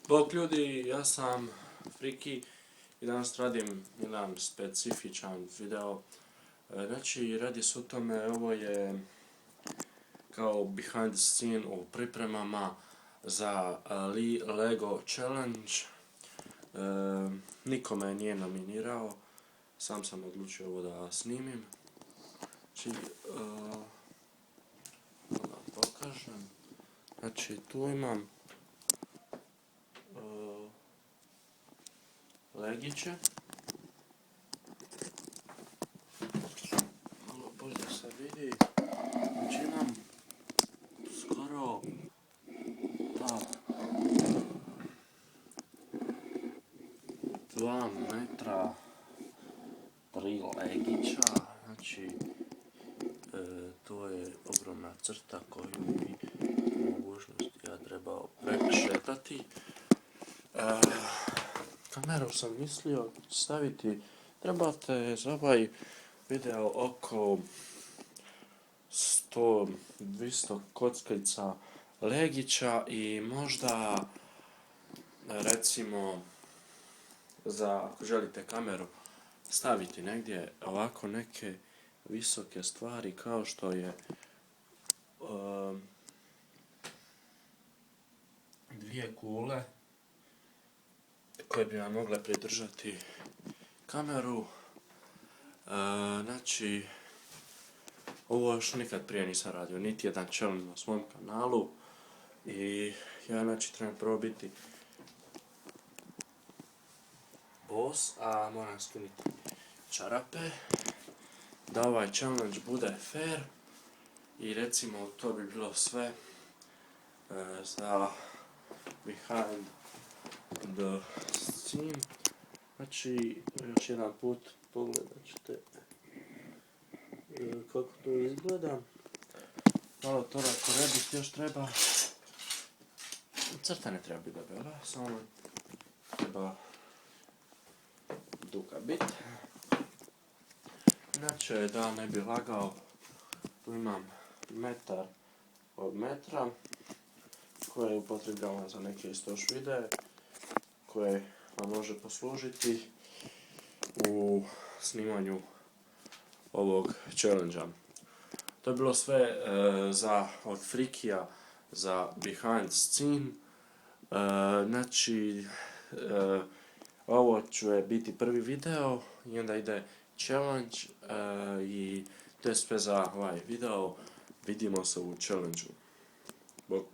Bok ljudi, ja sam Friki i danas radim jedan specifičan video. Znači, radi se o tome, ovo je kao behind the scene u pripremama za LEGO Challenge. Niko me nije nominirao, sam sam odlučio ovo da snimim. Znači, da vam pokažem. Znači, tu imam legiće. Malo bolje se vidi. Znači imam skoro 2 metra 3 legića. Znači to je ogromna crta koju bi po mogućnosti ja trebao prešetati. Kameru sam mislio staviti, trebate za ovaj video oko 100-200 kockica legića i možda recimo ako želite kameru staviti negdje ovako neke visoke stvari kao što je dvije kule koje bi vam mogle pridržati kameru. Znači, ovo još nikad prije nisam radio, niti jedan challenge na svom kanalu i ja znači trebam prvo biti boss, a moram skinuti čarape da ovaj challenge bude fair i recimo to bi bilo sve za behind the scene. Znači, još jedan put pogledat ćete kako to izgleda. Malo torako rebit još treba. Crta ne treba biti debela, samo treba duga bit. Inače, da ne bi lagao, tu imam metar od metra koje upotrebljavam za neke isto još videe koje vam može poslužiti u snimanju ovog challenge-a. To je bilo sve od Frikija za behind scene. Znači, ovo će biti prvi video i onda ide challenge i to je sve za ovaj video. Vidimo se u challenge-u. Bok.